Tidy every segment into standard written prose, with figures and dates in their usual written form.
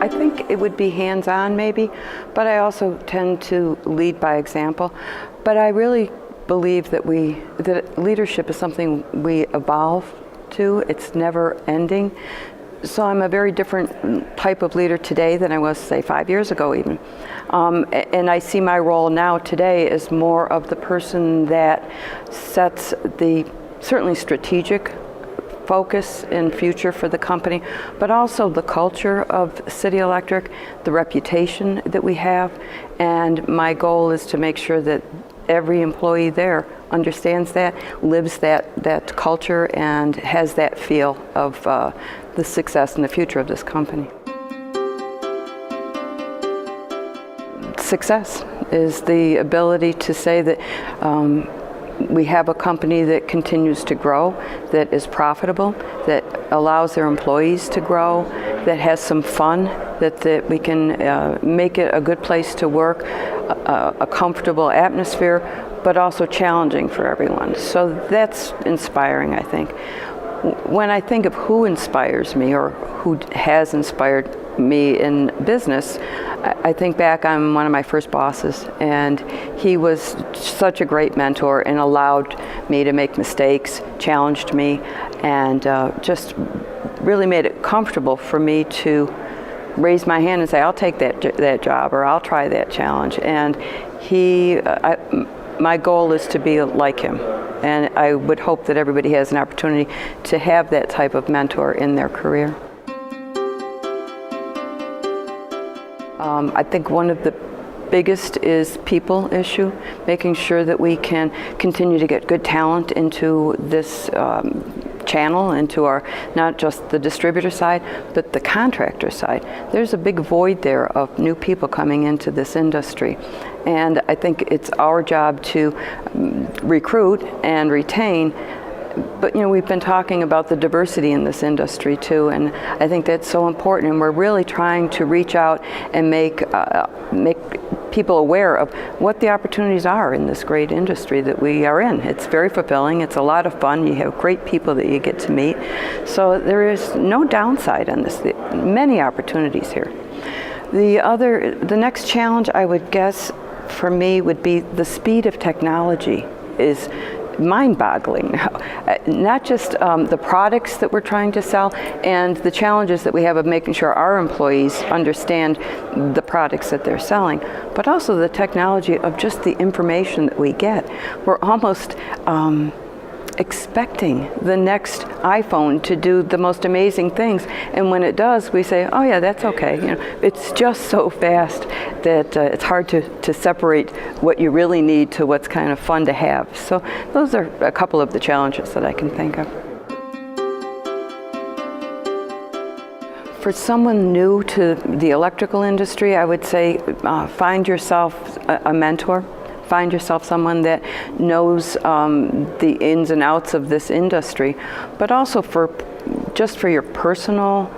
I think it would be hands-on maybe, but I also tend to lead by example. But I really believe that leadership is something we evolve to. It's never ending. So I'm a very different type of leader today than I was, say, 5 years ago even. And I see my role now today as more of the person that sets the certainly strategic focus and future for the company, but also the culture of City Electric, the reputation that we have, and my goal is to make sure that every employee there understands that, lives that culture, and has that feel of the success and the future of this company. Success is the ability to say that we have a company that continues to grow, that is profitable, that allows their employees to grow, that has some fun, that we can make it a good place to work, a comfortable atmosphere, but also challenging for everyone. So that's inspiring, I think. When I think of who inspires me or who has inspired me in business, I think back on one of my first bosses, and he was such a great mentor and allowed me to make mistakes, challenged me, and just really made it comfortable for me to raise my hand and say, I'll take that job, or I'll try that challenge. And my goal is to be like him, and I would hope that everybody has an opportunity to have that type of mentor in their career. I think one of the biggest is people issue, making sure that we can continue to get good talent into this channel, into our, not just the distributor side, but the contractor side. There's a big void there of new people coming into this industry. And I think it's our job to recruit and retain. But we've been talking about the diversity in this industry too, and I think that's so important, and we're really trying to reach out and make people aware of what the opportunities are in this great industry that we are in. It's very fulfilling, it's a lot of fun, you have great people that you get to meet, so there is no downside on this, many opportunities here. The next challenge, I would guess, for me would be the speed of technology is mind-boggling now. Not just the products that we're trying to sell and the challenges that we have of making sure our employees understand the products that they're selling, but also the technology of just the information that we get. We're almost expecting the next iPhone to do the most amazing things, and when it does, we say, oh yeah, that's okay. It's just so fast that it's hard to separate what you really need to what's kind of fun to have. So those are a couple of the challenges that I can think of. For someone new to the electrical industry, I would say find yourself a mentor. Find yourself someone that knows the ins and outs of this industry, but also for your personal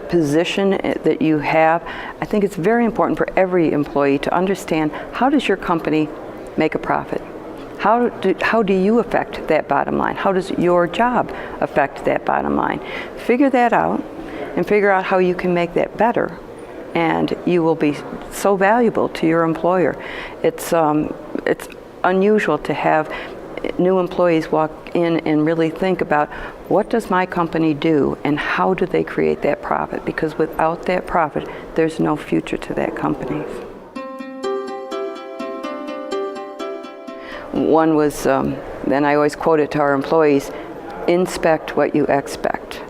position that you have. I think it's very important for every employee to understand, how does your company make a profit? How do you affect that bottom line? How does your job affect that bottom line? Figure that out and figure out how you can make that better, and you will be so valuable to your employer. It's unusual to have new employees walk in and really think about, what does my company do and how do they create that profit? Because without that profit, there's no future to that company. One was, and I always quote it to our employees, inspect what you expect.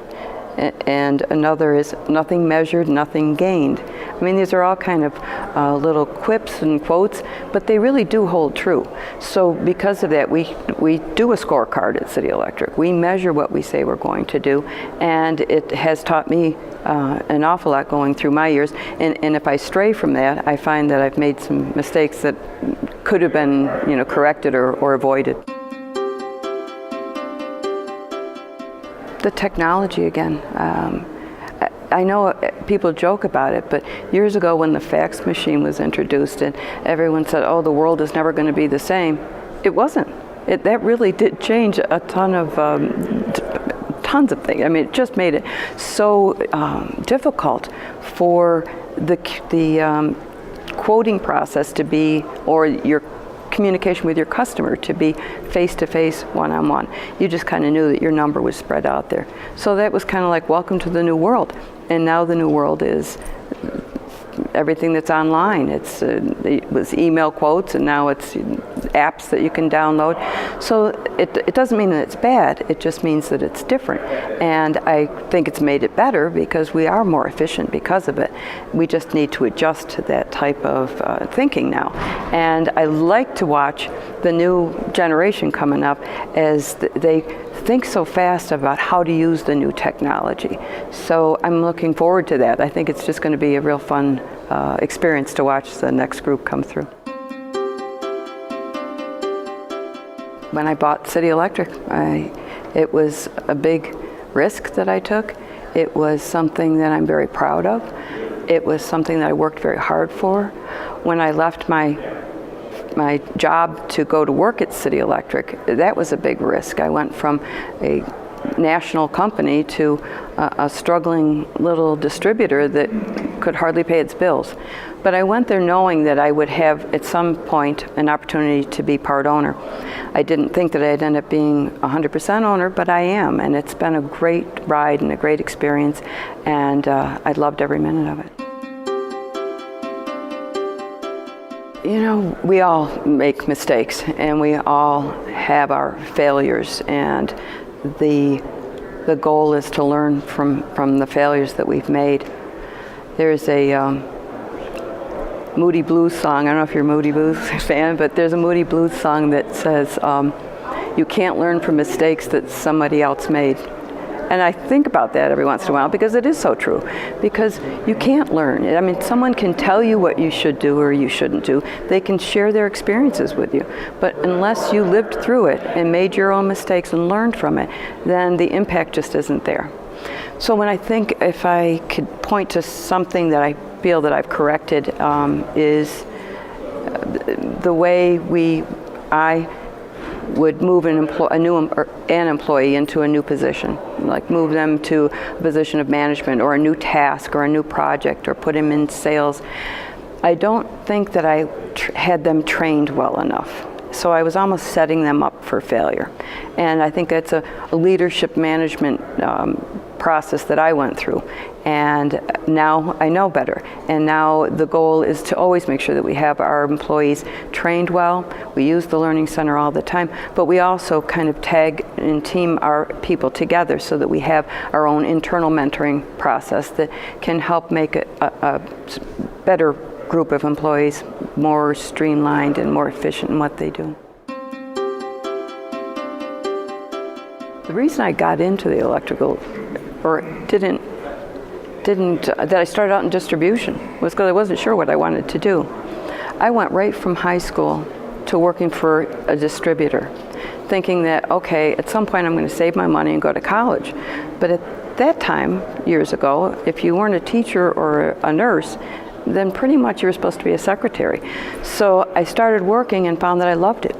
And another is, nothing measured, nothing gained. I mean, these are all kind of little quips and quotes, but they really do hold true. So because of that, we do a scorecard at City Electric. We measure what we say we're going to do, and it has taught me an awful lot going through my years. And if I stray from that, I find that I've made some mistakes that could have been, corrected or avoided. The technology again. I know people joke about it, but years ago when the fax machine was introduced and everyone said, oh, the world is never going to be the same, it wasn't. That really did change a ton of tons of things. I mean, it just made it so difficult for the quoting process to be, or your communication with your customer to be face-to-face, one-on-one. You just kind of knew that your number was spread out there. So that was kind of like welcome to the new world. And now the new world is everything that's online. It was email quotes, and now it's apps that you can download. So it doesn't mean that it's bad, it just means that it's different. And I think it's made it better because we are more efficient because of it. We just need to adjust to that type of thinking now. And I like to watch the new generation coming up as they think so fast about how to use the new technology. So I'm looking forward to that. I think it's just going to be a real fun experience to watch the next group come through. When I bought City Electric, it was a big risk that I took. It was something that I'm very proud of. It was something that I worked very hard for. When I left my job to go to work at City Electric, that was a big risk. I went from a national company to a struggling little distributor that could hardly pay its bills. But I went there knowing that I would have at some point an opportunity to be part owner. I didn't think that I'd end up being 100% owner, but I am, and it's been a great ride and a great experience, and I loved every minute of it. You know, we all make mistakes, and we all have our failures, and the goal is to learn from the failures that we've made. There's a Moody Blues song. I don't know if you're a Moody Blues fan, but there's a Moody Blues song that says, you can't learn from mistakes that somebody else made. And I think about that every once in a while because it is so true. Because you can't learn. I mean, someone can tell you what you should do or you shouldn't do. They can share their experiences with you. But unless you lived through it and made your own mistakes and learned from it, then the impact just isn't there. So when I think if I could point to something that I feel that I've corrected is the way I would move an employee into a new position, like move them to a position of management or a new task or a new project or put them in sales. I don't think that I had them trained well enough. So I was almost setting them up for failure. And I think that's a leadership management process that I went through. And now I know better. And now the goal is to always make sure that we have our employees trained well. We use the Learning Center all the time, but we also kind of tag and team our people together so that we have our own internal mentoring process that can help make a better group of employees more streamlined and more efficient in what they do. The reason I got into the electrical, or that I started out in distribution, was because I wasn't sure what I wanted to do. I went right from high school to working for a distributor, thinking that, okay, at some point I'm going to save my money and go to college. But at that time, years ago, if you weren't a teacher or a nurse, then pretty much you were supposed to be a secretary. So I started working and found that I loved it.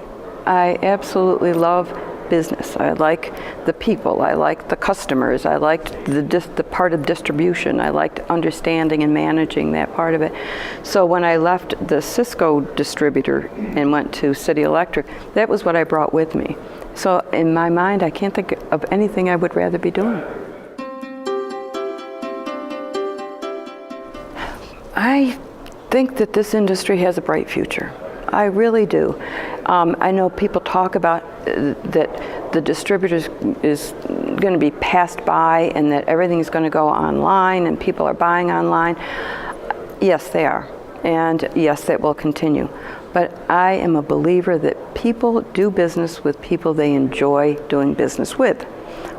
I absolutely love business. I like the people. I like the customers. I liked the part of distribution. I liked understanding and managing that part of it. So when I left the Cisco distributor and went to City Electric, that was what I brought with me. So in my mind, I can't think of anything I would rather be doing. I think that this industry has a bright future. I really do. I know people talk about that the distributors is going to be passed by and that everything's going to go online and people are buying online. Yes, they are. And yes, that will continue. But I am a believer that people do business with people they enjoy doing business with.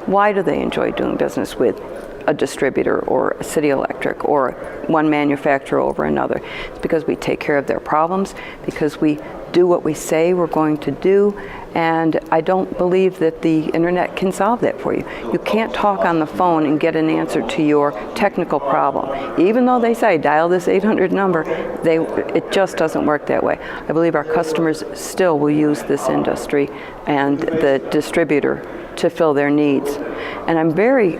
Why do they enjoy doing business with a distributor or a City Electric or one manufacturer over another? It's because we take care of their problems, because we do what we say we're going to do, and I don't believe that the internet can solve that for you. You can't talk on the phone and get an answer to your technical problem. Even though they say dial this 800 number, it just doesn't work that way. I believe our customers still will use this industry and the distributor to fill their needs. And I'm very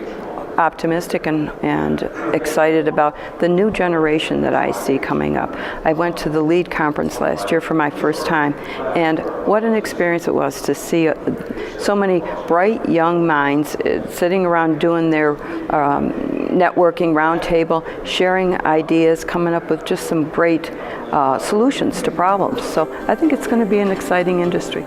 optimistic and excited about the new generation that I see coming up. I went to the NAED conference last year for my first time, and what an experience it was to see so many bright young minds sitting around doing their networking roundtable, sharing ideas, coming up with just some great solutions to problems. So I think it's going to be an exciting industry.